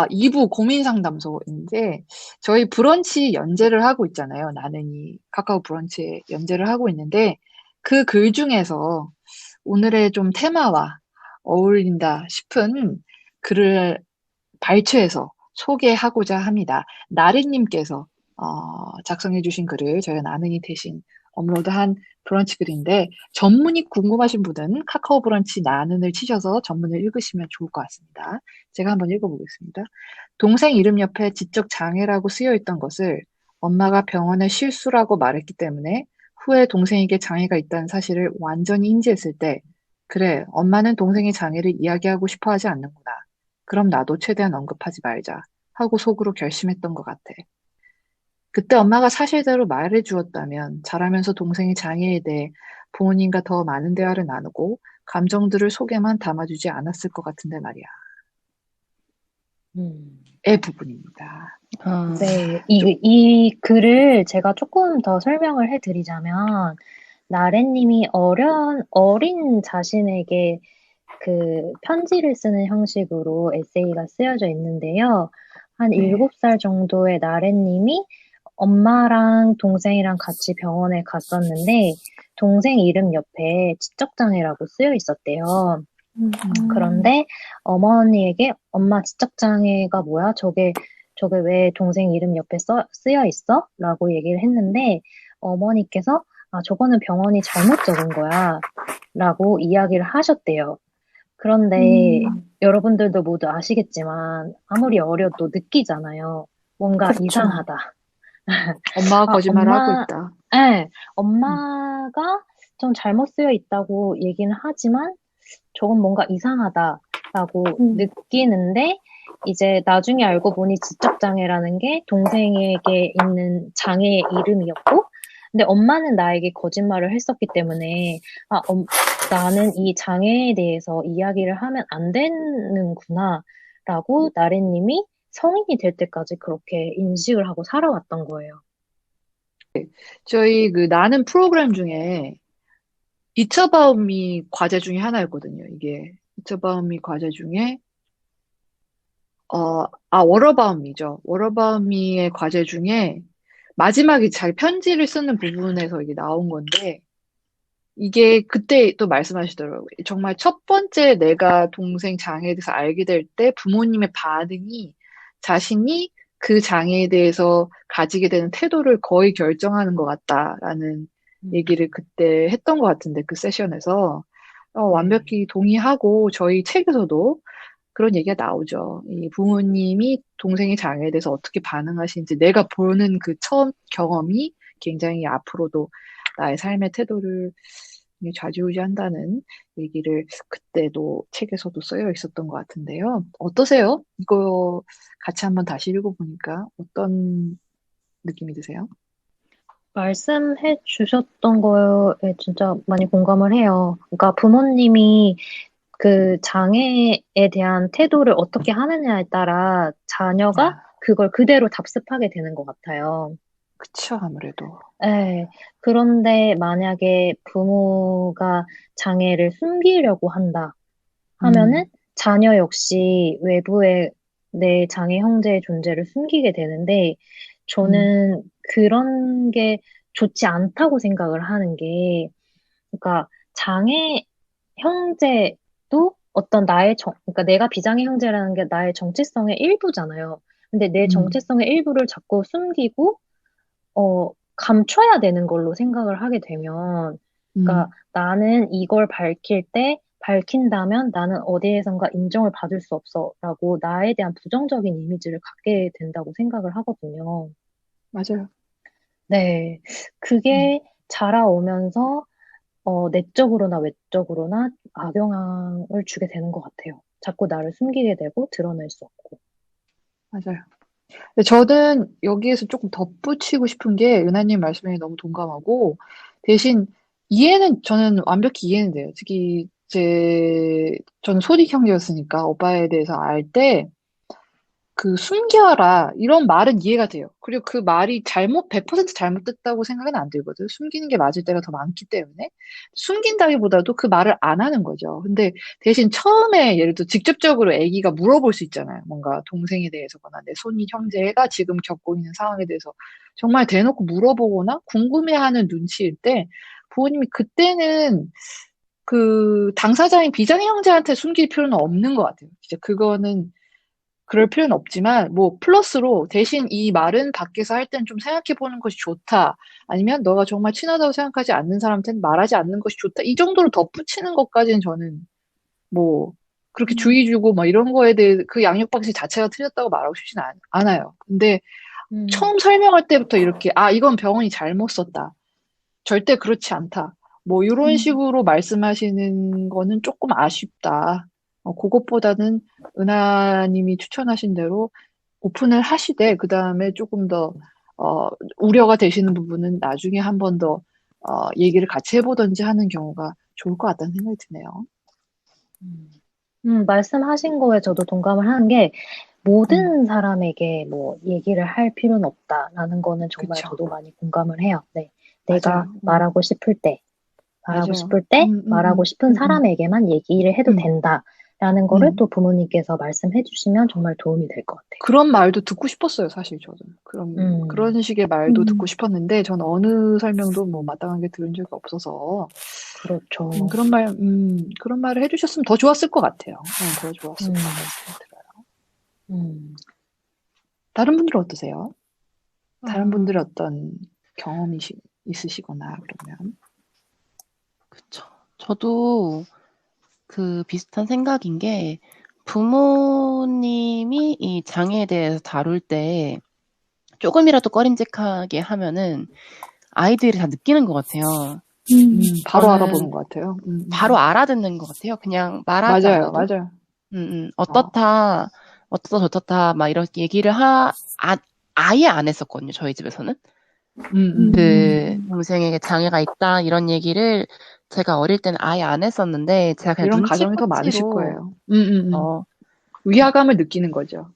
2부 고민 상담소인데, 저희 브런치 연재를 하고 있잖아요. 나는이 카카오 브런치에 연재를 하고 있는데, 그 글 중에서 오늘의 좀 테마와 어울린다 싶은 글을 발췌해서 소개하고자 합니다. 나래님께서 작성해주신 글을 저희가 나는이 대신 업로드한 브런치 글인데 전문이 궁금하신 분은 카카오 브런치 나는을 치셔서 전문을 읽으시면 좋을 것 같습니다. 제가 한번 읽어보겠습니다. 동생 이름 옆에 지적 장애라고 쓰여 있던 것을 엄마가 병원에 실수라고 말했기 때문에 후에 동생에게 장애가 있다는 사실을 완전히 인지했을 때 그래, 엄마는 동생의 장애를 이야기하고 싶어 하지 않는구나. 그럼 나도 최대한 언급하지 말자 하고 속으로 결심했던 것 같아. 그때 엄마가 사실대로 말해 주었다면 자라면서 동생의 장애에 대해 부모님과 더 많은 대화를 나누고 감정들을 속에만 담아주지 않았을 것 같은데 말이야. 음. 의 부분입니다. 네, 좀, 이 글을 제가 조금 더 설명을 해드리자면, 나래님이 어린 자신에게 그 편지를 쓰는 형식으로 에세이가 쓰여져 있는데요. 한 네. 7살 정도의 나래님이 엄마랑 동생이랑 같이 병원에 갔었는데, 동생 이름 옆에 지적장애라고 쓰여 있었대요. 음, 그런데 어머니에게 엄마 지적장애가 뭐야? 저게 왜 동생 이름 옆에 쓰여 있어? 라고 얘기를 했는데 어머니께서 저거는 병원이 잘못 적은 거야. 라고 이야기를 하셨대요. 그런데 음, 여러분들도 모두 아시겠지만 아무리 어려도 느끼잖아요. 뭔가 그렇죠. 이상하다. 엄마가 거짓말을 하고 엄마, 있다. 예, 음, 엄마가 좀 잘못 쓰여 있다고 얘기는 하지만 저건 뭔가 이상하다라고 음, 느끼는데 이제 나중에 알고 보니 지적장애라는 게 동생에게 있는 장애의 이름이었고 근데 엄마는 나에게 거짓말을 했었기 때문에 아, 나는 이 장애에 대해서 이야기를 하면 안 되는구나 라고 나래님이 성인이 될 때까지 그렇게 인식을 하고 살아왔던 거예요. 저희 그 나는 프로그램 중에 이처바움이 과제 중에 하나였거든요. 이게 이처바움이 과제 중에 워러바움이죠. 워러바움이의 과제 중에 마지막에 잘 편지를 쓰는 부분에서 이게 나온 건데 이게 그때 또 말씀하시더라고요. 정말 첫 번째 내가 동생 장애에 대해서 알게 될 때 부모님의 반응이 자신이 그 장애에 대해서 가지게 되는 태도를 거의 결정하는 것 같다라는 얘기를 그때 했던 것 같은데 그 세션에서 네. 완벽히 동의하고 저희 책에서도 그런 얘기가 나오죠. 이 부모님이 동생의 장애에 대해서 어떻게 반응하시는지 내가 보는 그 처음 경험이 굉장히 앞으로도 나의 삶의 태도를 좌지우지한다는 얘기를 그때도 책에서도 쓰여 있었던 것 같은데요. 어떠세요? 이거 같이 한번 다시 읽어보니까 어떤 느낌이 드세요? 말씀해 주셨던 거에 진짜 많이 공감을 해요. 그러니까 부모님이 그 장애에 대한 태도를 어떻게 하느냐에 따라 자녀가 아, 그걸 그대로 답습하게 되는 것 같아요. 그쵸, 아무래도. 네. 그런데 만약에 부모가 장애를 숨기려고 한다 하면은 음, 자녀 역시 외부에 내 장애 형제의 존재를 숨기게 되는데 음, 저는 그런 게 좋지 않다고 생각을 하는 게 그러니까 장애 형제도 어떤 그러니까 내가 비장애 형제라는 게 나의 정체성의 일부잖아요. 근데 내 음, 정체성의 일부를 자꾸 숨기고, 감춰야 되는 걸로 생각을 하게 되면, 그러니까 음, 나는 이걸 밝힌다면 나는 어디에선가 인정을 받을 수 없어라고 나에 대한 부정적인 이미지를 갖게 된다고 생각을 하거든요. 맞아요. 네. 음, 그게 자라오면서 내적으로나 외적으로나 악영향을 주게 되는 것 같아요. 자꾸 나를 숨기게 되고 드러낼 수 없고. 맞아요. 근데 저는 여기에서 조금 덧붙이고 싶은 게 은하님 말씀에 너무 동감하고 대신 이해는 저는 완벽히 이해는 돼요. 특히 저는 소직 형제였으니까 오빠에 대해서 알 때 그 숨겨라 이런 말은 이해가 돼요. 그리고 그 말이 100% 잘못됐다고 생각은 안 들거든. 숨기는 게 맞을 때가 더 많기 때문에 숨긴다기보다도 그 말을 안 하는 거죠. 근데 대신 처음에 예를 들어 직접적으로 아기가 물어볼 수 있잖아요. 뭔가 동생에 대해서거나 내 손이 형제가 지금 겪고 있는 상황에 대해서 정말 대놓고 물어보거나 궁금해하는 눈치일 때 부모님이 그때는 그 당사자인 비장의 형제한테 숨길 필요는 없는 것 같아요. 진짜 그거는 그럴 필요는 없지만, 뭐, 플러스로 대신 이 말은 밖에서 할 땐 좀 생각해 보는 것이 좋다. 아니면 너가 정말 친하다고 생각하지 않는 사람한테는 말하지 않는 것이 좋다. 이 정도로 덧붙이는 것까지는 저는 뭐, 그렇게 주의 주고 막 이런 거에 대해 그 양육 방식 자체가 틀렸다고 말하고 싶진 않아요. 근데 음, 처음 설명할 때부터 이렇게, 아, 이건 병원이 잘못 썼다. 절대 그렇지 않다. 뭐, 이런 식으로 말씀하시는 거는 조금 아쉽다. 그것보다는 은하님이 추천하신 대로 오픈을 하시되, 그 다음에 조금 더, 우려가 되시는 부분은 나중에 한 번 더, 얘기를 같이 해보든지 하는 경우가 좋을 것 같다는 생각이 드네요. 말씀하신 거에 저도 동감을 하는 게, 음, 모든 사람에게 뭐 얘기를 할 필요는 없다라는 거는 정말 그쵸. 저도 많이 공감을 해요. 네. 내가 맞아요. 말하고 싶을 때, 맞아요. 말하고 싶은 사람에게만 얘기를 해도 음, 된다라는 거를 음. 또 부모님께서 말씀해 주시면 정말 도움이 될 것 같아요. 그런 말도 듣고 싶었어요, 사실 저도. 음, 그런 식의 말도 듣고 음, 싶었는데, 전 어느 설명도 뭐 마땅하게 들은 적이 없어서, 그렇죠. 그런 말을 해주셨으면 더 좋았을 것 같아요. 더 좋았을 것 같다는 음, 생각이 들어요. 음. 다른 분들은 어떠세요? 다른 아, 분들은 어떤 경험이 있으시거나, 그러면. 그쵸. 저도 그 비슷한 생각인 게 부모님이 이 장애에 대해서 다룰 때 조금이라도 꺼림직하게 하면은 아이들이 다 느끼는 것 같아요. 바로 알아보는 저는 것 같아요. 바로 알아듣는 것 같아요. 그냥 말하지 맞아요, 않아도. 맞아요. 어, 어떻다, 어떻다, 저떻다, 막 이렇게 얘기를 아예 안 했었거든요. 저희 집에서는. 그 동생에게 장애가 있다, 이런 얘기를 제가 어릴 때는 아예 안 했었는데, 제가 그냥 이런 가정이 더 많으실 눈치코치로, 거예요. 어, 위화감을 느끼는 거죠.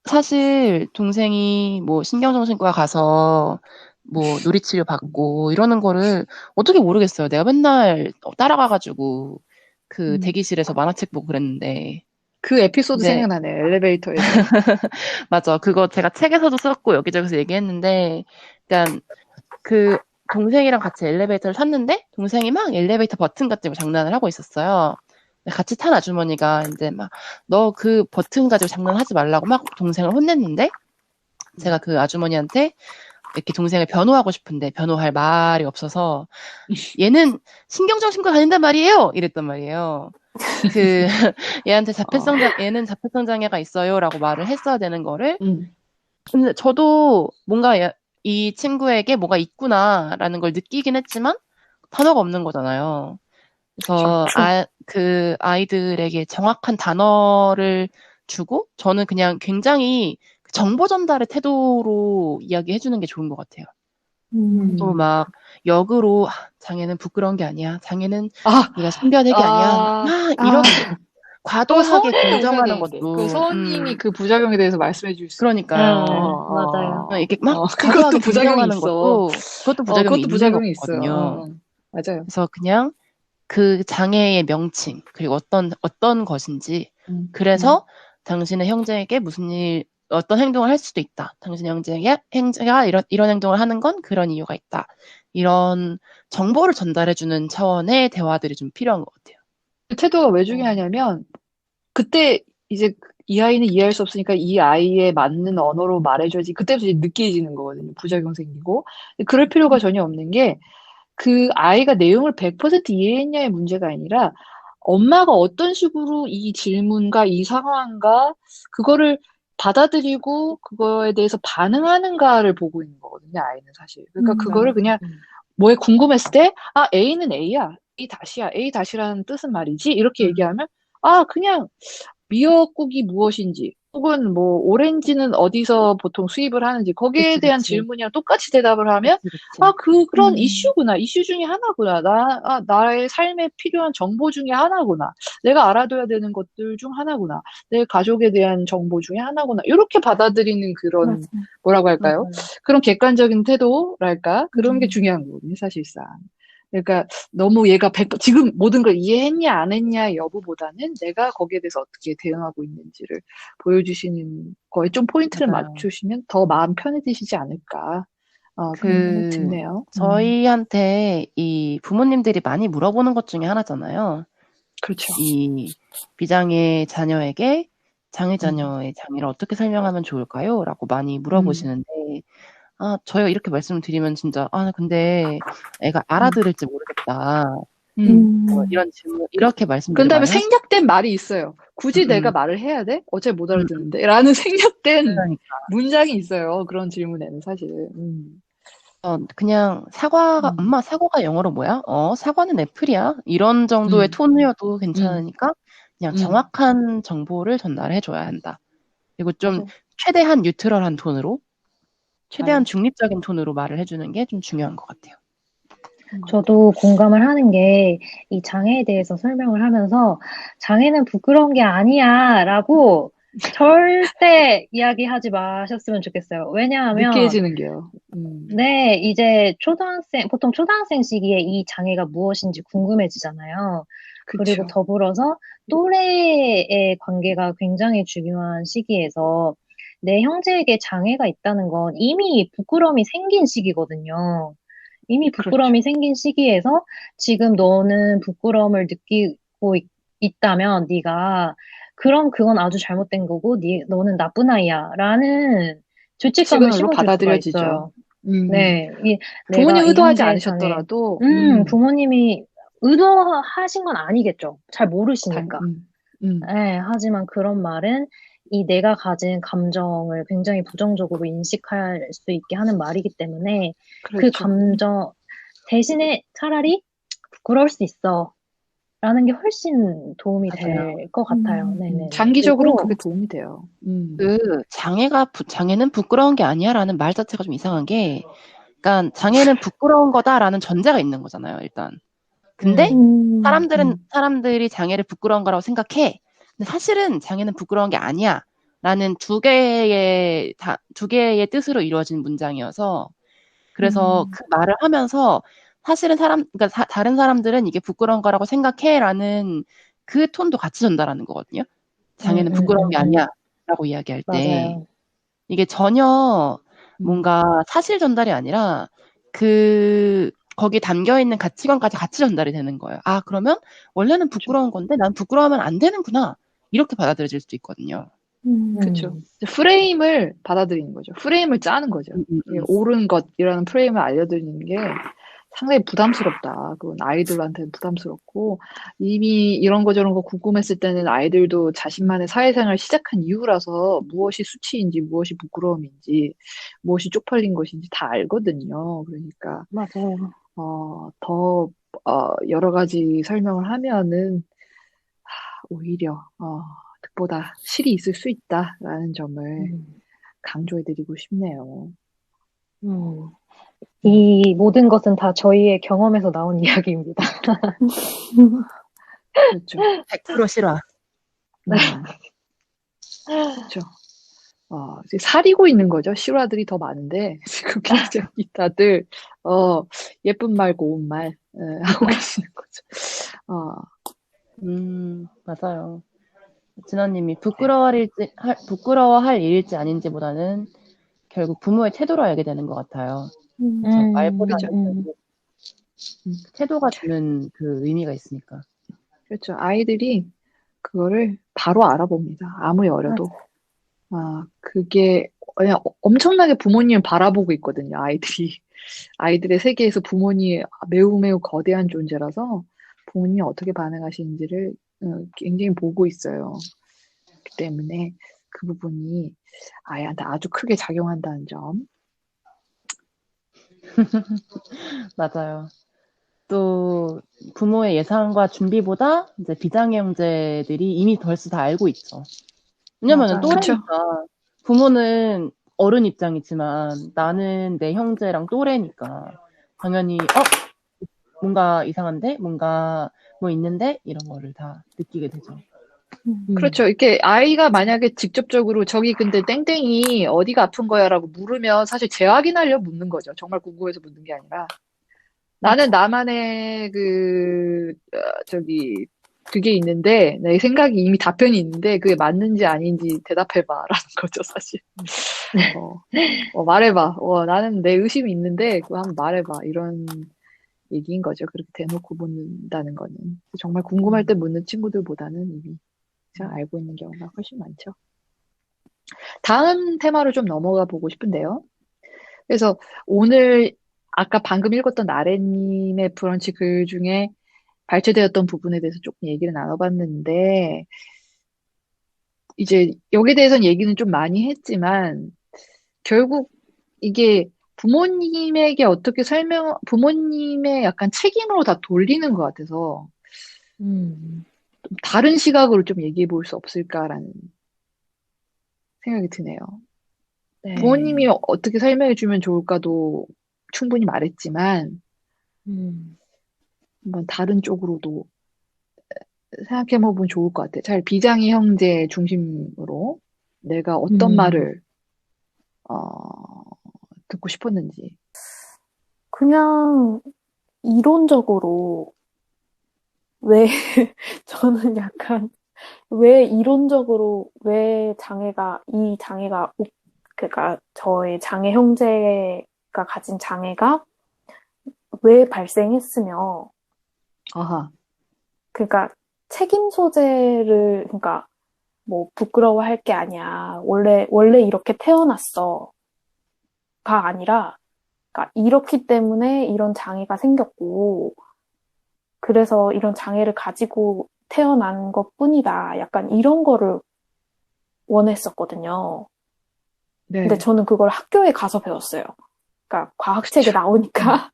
사실 동생이 뭐 신경정신과 가서 뭐 놀이치료 받고 이러는 거를 어떻게 모르겠어요. 내가 맨날 따라가가지고 그 음. 대기실에서 만화책 보고 그랬는데. 그 에피소드 근데 생각나네요. 엘리베이터에서. 맞아. 그거 제가 책에서도 썼고 여기저기서 얘기했는데, 그러니까 그 동생이랑 같이 엘리베이터를 탔는데 동생이 막 엘리베이터 버튼 가지고 장난을 하고 있었어요. 같이 탄 아주머니가 이제 막 너 그 버튼 가지고 장난하지 말라고 막 동생을 혼냈는데, 제가 그 아주머니한테 이렇게 동생을 변호하고 싶은데 변호할 말이 없어서 얘는 신경정신과 다닌단 말이에요. 이랬단 말이에요. 그 얘한테 어, 얘는 자폐성 장애가 있어요라고 말을 했어야 되는 거를. 음, 근데 저도 뭔가 이 친구에게 뭐가 있구나라는 걸 느끼긴 했지만 단어가 없는 거잖아요. 그쵸. 그래서 그 아이들에게 정확한 단어를 주고 저는 그냥 굉장히 정보 전달의 태도로 이야기해 주는 게 좋은 것 같아요. 또 음. 막 역으로 장애는 부끄러운 게 아니야. 장애는 아, 네가 신비한 얘기 아니야. 아, 막 아. 이렇게 또 과도하게 서원님이 오셔야 긍정하는 되는데, 그 것도 서원님이 그 부작용에 대해서 말씀해 줄 수 있는데. 그러니까요. 맞아요. 이렇게 막 그것도 과도하게 부작용이 긍정하는 있어. 것도 그것도 부작용이 그것도 있는 부작용이 있어요. 거거든요. 맞아요. 그래서 그냥 그 장애의 명칭, 그리고 어떤 것인지, 음, 음. 그래서 당신의 형제에게 어떤 행동을 할 수도 있다. 당신의 형제가 이런 행동을 하는 건 그런 이유가 있다. 이런 정보를 전달해주는 차원의 대화들이 좀 필요한 것 같아요. 그 태도가 왜 어, 중요하냐면, 그때 이제 이 아이는 이해할 수 없으니까 이 아이에 맞는 언어로 말해줘야지. 그때부터 이제 느끼해지는 거거든요. 부작용 생기고. 그럴 필요가 전혀 없는 게, 그 아이가 내용을 100% 이해했냐의 문제가 아니라 엄마가 어떤 식으로 이 질문과 이 상황과 그거를 받아들이고 그거에 대해서 반응하는가를 보고 있는 거거든요, 아이는 사실. 그러니까 그거를 그냥 음, 뭐에 궁금했을 때, 아, A는 A야. A 다시야. A 다시라는 뜻은 말이지. 이렇게 음, 얘기하면, 아, 그냥 미역국이 무엇인지, 혹은 뭐 오렌지는 어디서 보통 수입을 하는지 거기에 그치, 대한 그치. 질문이랑 똑같이 대답을 하면 그치, 그치. 그런 음, 이슈구나. 이슈 중에 하나구나. 나의 삶에 필요한 정보 중에 하나구나. 내가 알아둬야 되는 것들 중 하나구나. 내 가족에 대한 정보 중에 하나구나. 이렇게 받아들이는 그런, 맞아, 뭐라고 할까요? 맞아요. 그런 객관적인 태도랄까? 그런 게 음, 중요한 거거든요, 사실상. 그러니까 너무 얘가 지금 모든 걸 이해했냐, 안 했냐 여부보다는 내가 거기에 대해서 어떻게 대응하고 있는지를 보여주시는 거에 좀 포인트를 맞아요. 맞추시면 더 마음 편해지시지 않을까. 그런 생각이 그, 드네요. 저희한테 이 부모님들이 많이 물어보는 것 중에 하나잖아요. 그렇죠. 이 비장의 자녀에게 장애 음, 자녀의 장애를 어떻게 설명하면 좋을까요? 라고 많이 음, 물어보시는데, 저희가 이렇게 말씀드리면 진짜, 근데 애가 음, 알아들을지 모르겠다. 음. 음, 이런 질문, 이렇게 그 말씀들을 다음에 많이 하시죠. 생략된 말이 있어요. 굳이 내가 말을 해야 돼? 어차피 못 알아듣는데. 라는 생략된 그러니까. 문장이 있어요. 그런 질문에는 사실. 그냥 음, 엄마 사과가 영어로 뭐야? 사과는 애플이야. 이런 정도의 음, 톤이어도 음, 괜찮으니까 그냥 음. 정확한 정보를 전달해줘야 한다. 그리고 좀 맞아요. 최대한 뉴트럴한 톤으로, 최대한 맞아요. 중립적인 톤으로 말을 해주는 게 좀 중요한 것 같아요. 그런 것 같아요. 저도 공감을 하는 게 이 장애에 대해서 설명을 하면서 장애는 부끄러운 게 아니야 라고 절대 이야기하지 마셨으면 좋겠어요. 왜냐하면 느끼해지는 게요. 네, 이제 보통 초등학생 시기에 이 장애가 무엇인지 궁금해지잖아요. 그리고 그쵸. 더불어서 또래의 관계가 굉장히 중요한 시기에서 내 형제에게 장애가 있다는 건 이미 부끄러움이 생긴 시기거든요. 이미 그렇죠. 부끄러움이 생긴 시기에서 지금 너는 부끄러움을 느끼고 있다면 네가 그럼 그건 아주 잘못된 거고 너는 나쁜 아이야 라는 죄책감을 시그널로 심어줄 수가 받아들여지죠. 있어요. 음, 네, 부모님 내가 이 의도하지 형제의 장애, 않으셨더라도, 부모님이 의도하신 건 아니겠죠. 잘 모르시니까. 음, 네, 하지만 그런 말은 이 내가 가진 감정을 굉장히 부정적으로 인식할 수 있게 하는 말이기 때문에 그 그렇죠. 감정 대신에 차라리 부끄러울 수 있어. 라는 게 훨씬 도움이 맞아요. 될 것 같아요. 네네네. 장기적으로는 그게 그리고, 도움이 돼요. 장애는 부끄러운 게 아니야라는 말 자체가 좀 이상한 게, 그러니까 장애는 부끄러운 거다라는 전제가 있는 거잖아요, 일단. 근데 음, 사람들은 음, 사람들이 장애를 부끄러운 거라고 생각해. 근데 사실은 장애는 부끄러운 게 아니야. 라는 두 개의 뜻으로 이루어진 문장이어서, 그래서 음, 그 말을 하면서 사실은 그러니까 다른 사람들은 이게 부끄러운 거라고 생각해. 라는 그 톤도 같이 전달하는 거거든요. 음, 장애는 음, 부끄러운 게 음. 아니야. 라고 이야기할 때. 맞아요. 이게 전혀 음, 뭔가 사실 전달이 아니라 거기에 담겨 있는 가치관까지 같이 전달이 되는 거예요. 그러면 원래는 그렇죠. 부끄러운 건데 난 부끄러워하면 안 되는구나. 이렇게 받아들여질 수도 있거든요. 그렇죠. 음, 프레임을 받아들이는 거죠. 프레임을 짜는 거죠. 음, 음, 이게 음. 옳은 것이라는 프레임을 알려드리는 게 상당히 부담스럽다. 그건 아이들한테는 부담스럽고 이미 이런 거 저런 거 궁금했을 때는 아이들도 자신만의 사회생활을 시작한 이후라서 무엇이 수치인지 무엇이 부끄러움인지 무엇이 쪽팔린 것인지 다 알거든요. 그러니까 맞아요. 더 여러 가지 설명을 하면은 오히려 득보다 실이 있을 수 있다라는 점을 음, 강조해드리고 싶네요. 음. 음, 이 모든 것은 다 저희의 경험에서 나온 이야기입니다. 그렇죠. 100% 실화. 음, 그렇죠. 이제 사리고 있는 거죠. 실화들이 더 많은데 지금 굉장히 다들 어, 예쁜 말 고운 말 하고 계시는 거죠. 어, 맞아요. 진아님이 네. 부끄러워할 일일지 아닌지보다는 결국 부모의 태도로 알게 되는 것 같아요. 그쵸? 그렇죠. 말보다는 음. 결국 음, 태도가 주는 그 의미가 있으니까. 그렇죠. 아이들이 그거를 바로 알아봅니다. 아무리 어려도. 맞아. 그게 그냥 엄청나게 부모님을 바라보고 있거든요. 아이들이. 아이들의 세계에서 부모님이 매우 매우 거대한 존재라서 부모님이 어떻게 반응하시는지를 굉장히 보고 있어요. 그렇기 때문에 그 부분이 아이한테 아주 크게 작용한다는 점. 맞아요. 또 부모의 예상과 준비보다 이제 비장의 형제들이 이미 벌써 다 알고 있죠. 왜냐면은 맞아요. 그쵸. 또래니까 부모는 어른 입장이지만 나는 내 형제랑 또래니까 당연히 뭔가 이상한데? 뭔가 뭐 있는데? 이런 거를 다 느끼게 되죠. 그렇죠. 이렇게 아이가 만약에 직접적으로 저기 근데 땡땡이 어디가 아픈 거야라고 물으면 사실 재확인하려 묻는 거죠. 정말 궁금해서 묻는 게 아니라. 나는 맞아. 나만의 그게 있는데, 내 생각이 이미 답변이 있는데, 그게 맞는지 아닌지 대답해봐라는 거죠, 사실. 어, 말해봐. 나는 내 의심이 있는데, 그거 한번 말해봐. 이런 얘기인 거죠. 그렇게 대놓고 묻는다는 거는. 정말 궁금할 때 묻는 친구들보다는 이미 잘 알고 있는 경우가 훨씬 많죠. 다음 테마로 좀 넘어가 보고 싶은데요. 그래서 오늘 아까 방금 읽었던 나래님의 브런치 글 중에 발췌되었던 부분에 대해서 조금 얘기를 나눠봤는데, 이제 여기에 대해서는 얘기는 좀 많이 했지만, 결국 이게 부모님의 약간 책임으로 다 돌리는 것 같아서, 음, 좀 다른 시각으로 좀 얘기해 볼 수 없을까라는 생각이 드네요. 부모님이 네. 어떻게 설명해 주면 좋을까도 충분히 말했지만, 음, 한번 다른 쪽으로도 생각해보면 좋을 것 같아요. 잘 비장의 형제 중심으로 내가 어떤 음. 말을 어, 듣고 싶었는지. 그냥 이론적으로 왜 저는 약간 왜 이론적으로 왜 이 장애가 그러니까 저의 장애 형제가 가진 장애가 왜 발생했으며 아하, 그러니까 책임 소재를 그러니까 뭐 부끄러워할 게 아니야. 원래 이렇게 태어났어가 아니라 그러니까 이렇기 때문에 이런 장애가 생겼고 그래서 이런 장애를 가지고 태어난 것뿐이다. 약간 이런 거를 원했었거든요. 근데 네, 저는 그걸 학교에 가서 배웠어요. 그러니까 과학책에 그쵸. 나오니까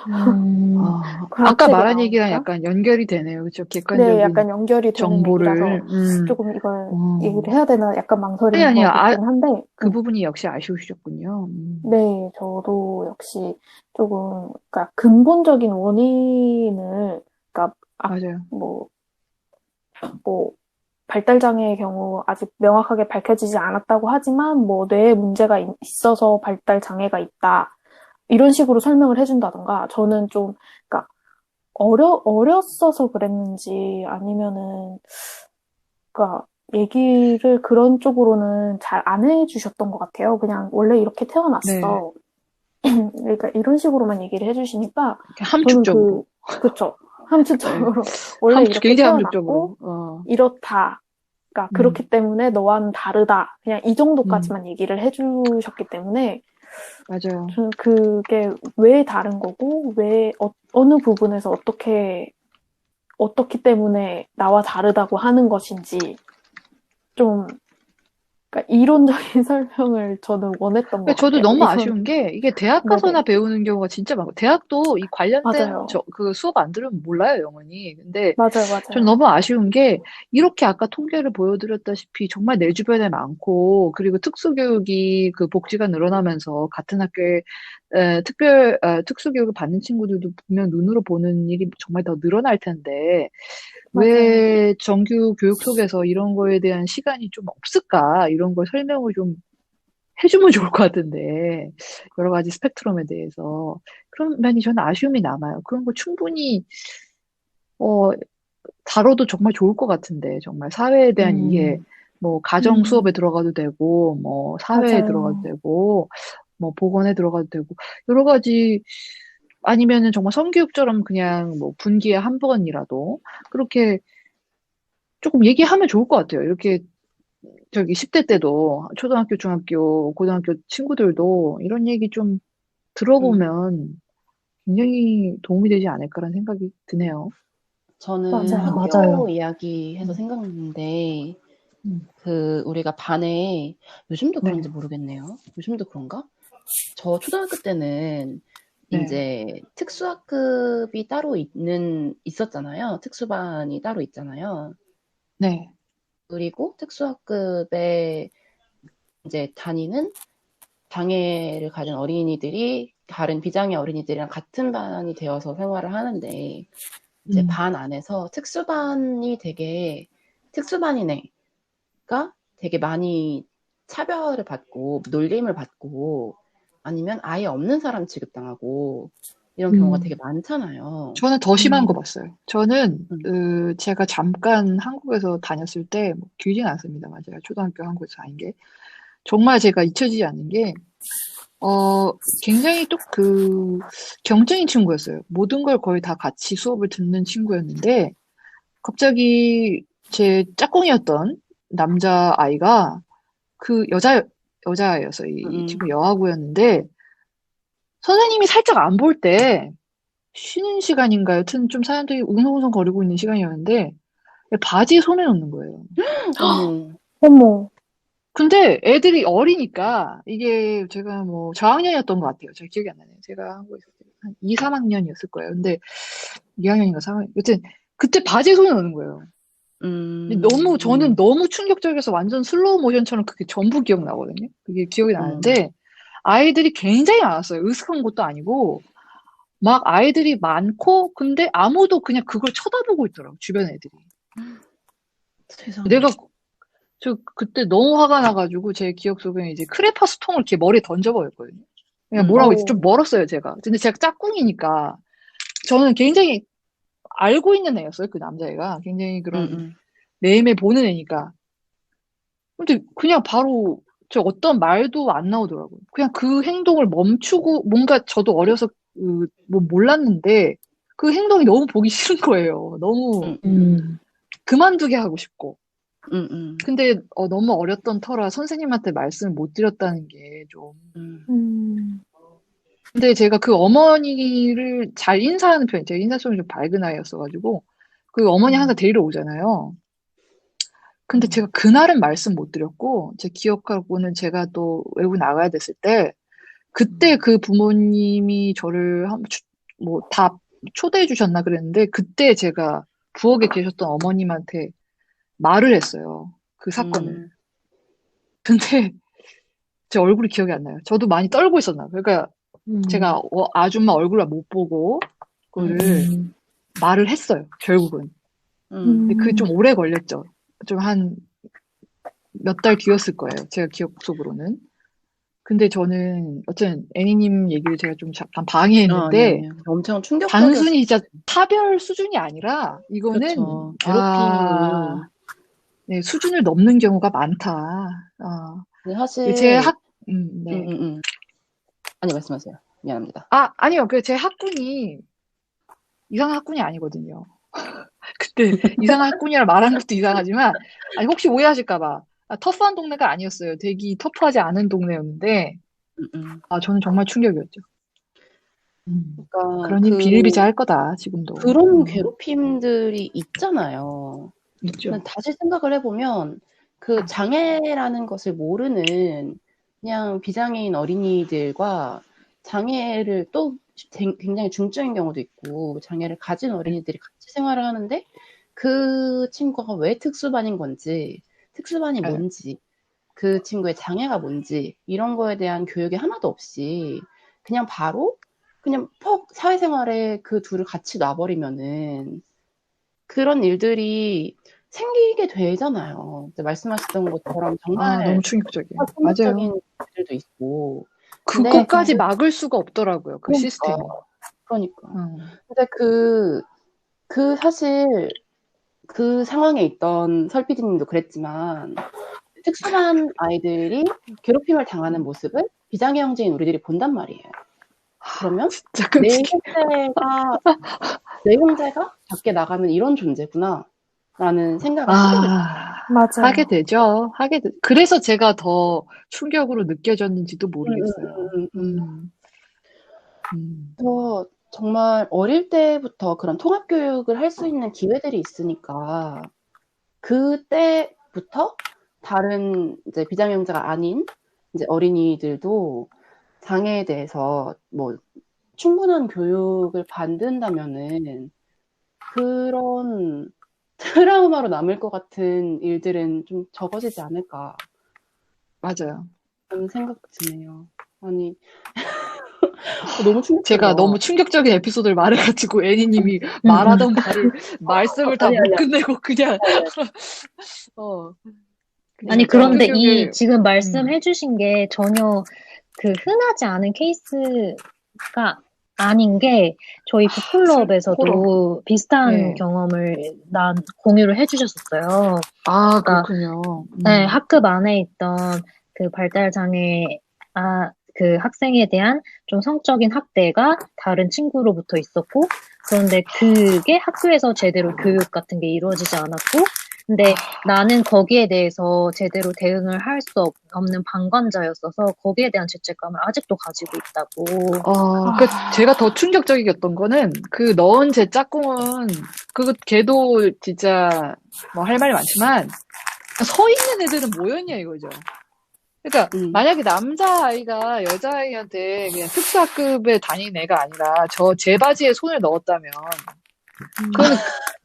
아까 과학책에 말한 얘기랑 나오니까 약간 연결이 되네요. 그쵸? 네, 객관적인 약간 연결이 되는 얘기라서 정보를, 조금 이걸 얘기를 어. 해야 되나 약간 아니, 망설이는 아니요. 것 같긴 한데 그 부분이 역시 아쉬우셨군요. 네, 저도 역시 조금 그러니까 근본적인 원인을 그러니까 맞아요. 뭐 뭐 발달 장애의 경우 아직 명확하게 밝혀지지 않았다고 하지만 뭐 뇌에 문제가 있어서 발달 장애가 있다. 이런 식으로 설명을 해준다던가 저는 좀 그러니까 어렸어서 그랬는지 아니면은 그러니까 얘기를 그런 쪽으로는 잘 안 해주셨던 것 같아요. 그냥 원래 이렇게 네. 태어났어. 그러니까 이런 식으로만 얘기를 해주시니까 저는 함축적으로. 그쵸. 네. 함축적으로 원래 이렇게 굉장히 태어났고 함축적으로. 이렇다. 그러니까 음, 그렇기 때문에 너와는 다르다. 그냥 이 음, 정도까지만 얘기를 해주셨기 때문에 맞아요. 저는 그게 왜 다른 거고 왜 어느 부분에서 어떻기 때문에 나와 다르다고 하는 것인지 좀 그러니까 이론적인 설명을 저는 원했던 것 저도 같아요. 너무 이건 아쉬운 게, 이게 대학 가서나 네네 배우는 경우가 진짜 많고, 대학도 이 관련된 맞아요. 그 수업 안 들으면 몰라요, 영원히. 근데 맞아요, 저는 맞아요. 너무 아쉬운 게, 이렇게 아까 통계를 보여드렸다시피 정말 내 주변에 많고, 그리고 특수교육이 그 복지가 늘어나면서 같은 학교에 특수교육을 받는 친구들도 분명 눈으로 보는 일이 정말 더 늘어날 텐데, 맞아요. 왜 정규 교육 속에서 이런 거에 대한 시간이 좀 없을까? 이런 걸 설명을 좀 해주면 좋을 것 같은데, 여러 가지 스펙트럼에 대해서. 그런 면이 저는 아쉬움이 남아요. 그런 거 충분히, 어, 다뤄도 정말 좋을 것 같은데, 정말 사회에 대한 이해, 음, 뭐, 가정 수업에 음, 들어가도 되고, 뭐, 사회에 들어가도 맞아요. 되고, 뭐, 보건에 들어가도 되고, 여러 가지, 아니면은 정말 성교육처럼 그냥 뭐, 분기에 한 번이라도, 그렇게 조금 얘기하면 좋을 것 같아요. 이렇게 저기 10대 때도 초등학교, 중학교, 고등학교 친구들도 이런 얘기 좀 음. 들어보면 굉장히 도움이 되지 않을까라는 생각이 드네요. 저는 맞아요. 학교 맞아요. 이야기해서 음, 생각났는데, 음, 우리가 반에, 요즘도 그런지 네, 모르겠네요. 요즘도 그런가? 저 초등학교 때는 네, 이제 특수학급이 따로 있었잖아요. 특수반이 따로 있잖아요. 네. 그리고 특수학급에 이제 다니는 장애를 가진 어린이들이 다른 비장애 어린이들이랑 같은 반이 되어서 생활을 하는데 이제 반 안에서 특수반이네가 되게 많이 차별을 받고 놀림을 받고 아니면 아예 없는 사람 취급당하고 이런 경우가 되게 많잖아요. 저는 더 심한 거 봤어요. 저는 음. 제가 잠깐 한국에서 다녔을 때 길진 않습니다만 제가 초등학교 한국에서 다닌 게 정말 제가 잊혀지지 않는 게 굉장히 또 경쟁인 친구였어요. 모든 걸 거의 다 같이 수업을 듣는 친구였는데 갑자기 제 짝꿍이었던 남자아이가 여자아이였어요. 이 친구 여아구였는데 선생님이 살짝 안 볼 때 쉬는 시간인가요? 여튼 좀 사람들이 웅성웅성 거리고 있는 시간이었는데 바지에 손을 넣는 거예요. 어머. 어머. 근데 애들이 어리니까 이게 제가 저학년이었던 것 같아요. 잘 기억이 안 나네요. 제가 한국에 있을 때 한 2, 3학년이었을 거예요. 근데 2학년인가 3학년. 여튼 그때 바지에 손을 넣는 거예요. 근데 저는 너무 충격적이어서 완전 슬로우 모션처럼 그게 전부 기억나거든요. 그게 기억이 나는데 아이들이 굉장히 많았어요. 으슥한 것도 아니고 막 아이들이 많고 근데 아무도 그냥 그걸 쳐다보고 있더라고 주변 애들이. 세상에. 저 그때 너무 화가 나가지고 제 기억 속에는 이제 크레파스 통을 이렇게 머리에 던져버렸거든요. 그냥 뭐라고 좀 멀었어요 제가. 근데 제가 짝꿍이니까 저는 굉장히 알고 있는 애였어요 그 남자애가. 굉장히 그런 매일매일 보는 애니까. 근데 그냥 바로 저 어떤 말도 안 나오더라고요. 그냥 그 행동을 멈추고 뭔가 저도 어려서 몰랐는데 그 행동이 너무 보기 싫은 거예요. 너무 그만두게 하고 싶고. 근데 너무 어렸던 터라 선생님한테 말씀을 못 드렸다는 게 좀. 근데 제가 그 어머니를 잘 인사하는 편이에요. 제가 인사성이 좀 밝은 아이였어가지고 그 어머니 항상 데리러 오잖아요. 근데 제가 그날은 말씀 못 드렸고 제 기억하고는 제가 또 외국 나가야 됐을 때 그때 그 부모님이 저를 다 초대해 주셨나 그랬는데 그때 제가 부엌에 계셨던 어머님한테 말을 했어요. 그 사건을. 근데 제 얼굴이 기억이 안 나요. 저도 많이 떨고 있었나. 그러니까 제가 아줌마 얼굴을 못 보고 그거를 말을 했어요. 결국은. 근데 그게 좀 오래 걸렸죠. 좀 한 몇 달 뒤였을 거예요. 제가 기억 속으로는. 근데 저는 어쨌든 애니님 얘기를 제가 좀 잠깐 방해했는데 아니요. 엄청 충격적이었어요. 단순히 진짜 타별 수준이 아니라 이거는 그렇죠. 괴롭힘이 네, 수준을 넘는 경우가 많다. 근데 사실 네. 아니 말씀하세요. 미안합니다. 아니요. 제 학군이 이상한 학군이 아니거든요. 그때 이상한 학군이라 말한 것도 이상하지만 혹시 오해하실까봐 터프한 동네가 아니었어요. 되게 터프하지 않은 동네였는데 저는 정말 충격이었죠. 그러니까 그러니 비일비재할 거다 지금도. 그런 괴롭힘들이 있잖아요. 있죠. 다시 생각을 해보면 그 장애라는 것을 모르는 그냥 비장애인 어린이들과 장애를 또 굉장히 중증인 경우도 있고 장애를 가진 어린이들이 같이 생활을 하는데 그 친구가 왜 특수반인 건지 특수반이 뭔지 그 친구의 장애가 뭔지 이런 거에 대한 교육이 하나도 없이 그냥 바로 그냥 사회생활에 그 둘을 같이 놔버리면은 그런 일들이 생기게 되잖아요. 말씀하셨던 것처럼 정말 너무 충격적이에요. 폭력적인 맞아요. 일들도 있고. 그것까지 막을 수가 없더라고요. 그 그러니까, 시스템이. 그러니까. 근데 사실 그 상황에 있던 설 PD님도 그랬지만 특수한 아이들이 괴롭힘을 당하는 모습을 비장애 형제인 우리들이 본단 말이에요. 그러면 내 형제가 밖에 나가면 이런 존재구나 라는 생각을 하게 되죠. 그래서 제가 더 충격으로 느껴졌는지도 모르겠어요. 정말 어릴 때부터 그런 통합 교육을 할 수 있는 기회들이 있으니까 그때부터 다른 이제 비장애 형제가 아닌 이제 어린이들도 장애에 대해서 충분한 교육을 받는다면은 그런 트라우마로 남을 것 같은 일들은 좀 적어지지 않을까 맞아요. 하는 생각 드네요. 아니, 너무 제가 충격적이야. 너무 충격적인 에피소드를 말해가지고 애니님이 말하던 말을 말씀을 다 아니, 못 아니, 끝내고 그냥 아니. 어 아니, 그냥 그런데 충격적인 지금 말씀해주신 게 전혀 흔하지 않은 케이스가 아닌 게, 저희 호러. 북클럽에서도 비슷한 네. 경험을 공유를 해주셨었어요. 아 그러니까, 그렇군요. 네, 학급 안에 있던 그 발달장애, 그 학생에 대한 좀 성적인 학대가 다른 친구로부터 있었고, 그런데 그게 학교에서 제대로 교육 같은 게 이루어지지 않았고, 근데 나는 거기에 대해서 제대로 대응을 할 수 없는 방관자였어서 거기에 대한 죄책감을 아직도 가지고 있다고. 그 제가 더 충격적이었던 거는 그 넣은 제 짝꿍은 걔도 진짜 뭐 할 말이 많지만 서 있는 애들은 뭐였냐 이거죠. 그러니까 만약에 남자아이가 여자아이한테 그냥 특수학급에 다니는 애가 아니라 제 바지에 손을 넣었다면 그거는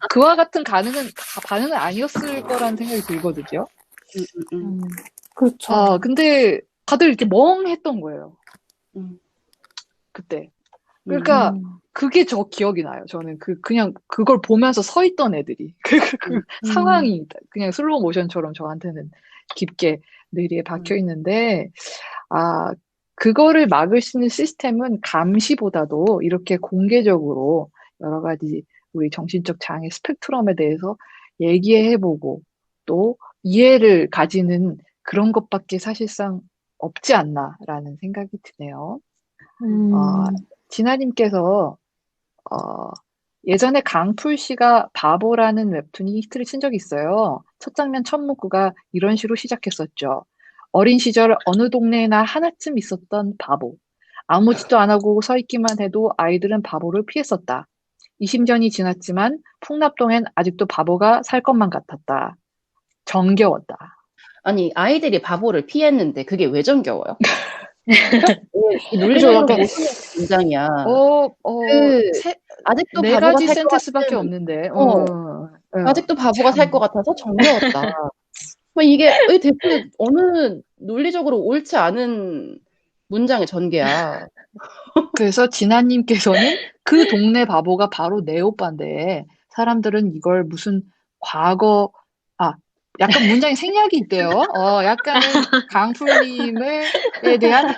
그와 같은 반응은 아니었을 거라는 생각이 들거든요. 그렇죠. 근데 다들 이렇게 멍했던 거예요. 그때. 그러니까 그게 저 기억이 나요. 저는 그냥 그걸 보면서 서 있던 애들이 그 상황이 그냥 슬로우 모션처럼 저한테는 깊게 뇌리에 박혀 있는데 그거를 막을 수 있는 시스템은 감시보다도 이렇게 공개적으로 여러 가지 우리 정신적 장애 스펙트럼에 대해서 얘기해보고 또 이해를 가지는 그런 것밖에 사실상 없지 않나라는 생각이 드네요. 진아님께서 예전에 강풀 씨가 바보라는 웹툰이 히트를 친 적이 있어요. 첫 장면 첫 문구가 이런 식으로 시작했었죠. 어린 시절 어느 동네에나 하나쯤 있었던 바보. 아무 짓도 안 하고 서 있기만 해도 아이들은 바보를 피했었다. 20년이 지났지만 풍납동엔 아직도 바보가 살 것만 같았다. 정겨웠다. 아니, 아이들이 바보를 피했는데 그게 왜 정겨워요? 이 그죠, 논리적으로 약간, 모순된 문장이야. 아직도 네 바보가 가지 살 것 센텐스밖에 같은, 없는데, 아직도 바보가 살 것 같아서 정겨웠다. 뭐 이게 대체 어느 논리적으로 옳지 않은 문장의 전개야. 그래서 진아님께서는 그 동네 바보가 바로 내 오빠인데, 사람들은 이걸 무슨 과거, 약간 문장에 생략이 있대요. 약간은 강풀님에 대한,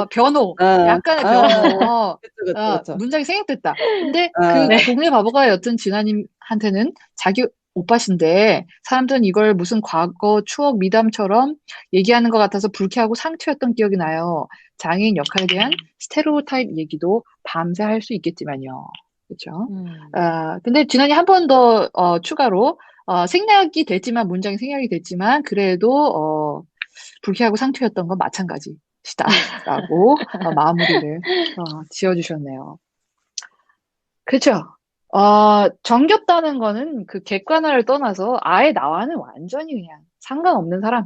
변호, 약간의 변호. 그쵸. 문장이 생략됐다. 근데 그 동네 바보가 여튼 진아님한테는 자기 오빠신데, 사람들은 이걸 무슨 과거 추억 미담처럼 얘기하는 것 같아서 불쾌하고 상처였던 기억이 나요. 장애인 역할에 대한 스테레오타입 얘기도 밤새 할 수 있겠지만요. 그렇죠? 근데 진아님 한 번 더 추가로 생략이 됐지만 문장이 생략이 됐지만 그래도 불쾌하고 상처였던 건 마찬가지시다라고 마무리를 지어주셨네요. 그렇죠. 정겹다는 거는 그 객관화를 떠나서 아예 나와는 완전히 그냥 상관없는 사람.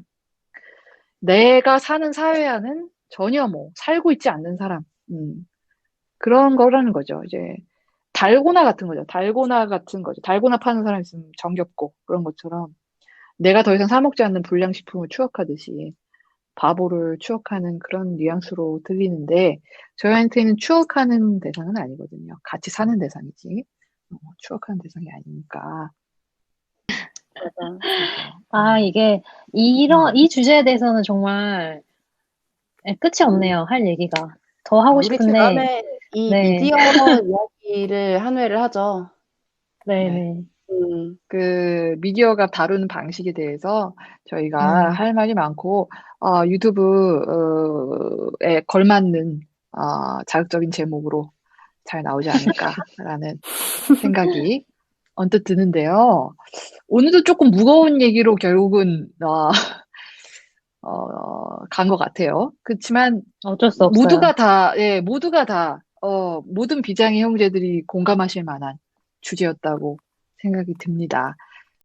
내가 사는 사회와는 전혀 살고 있지 않는 사람. 그런 거라는 거죠. 이제 달고나 같은 거죠. 달고나 같은 거죠. 달고나 파는 사람 있으면 정겹고 그런 것처럼 내가 더 이상 사 먹지 않는 불량식품을 추억하듯이 바보를 추억하는 그런 뉘앙스로 들리는데 저희한테는 추억하는 대상은 아니거든요. 같이 사는 대상이지. 추억하는 대상이 아니니까. 이게 이 주제에 대해서는 정말 끝이 없네요. 할 얘기가. 더 하고 우리 싶은데. 다음에 이 미디어 이야기를 한 회를 하죠. 네. 그 미디어가 다루는 방식에 대해서 저희가 할 말이 많고 유튜브에 걸맞는 자극적인 제목으로 잘 나오지 않을까라는 생각이 언뜻 드는데요. 오늘도 조금 무거운 얘기로 결국은 간 것 같아요. 그렇지만 어쩔 수 없어요. 모두가 다 모든 비장의 형제들이 공감하실 만한 주제였다고 생각이 듭니다.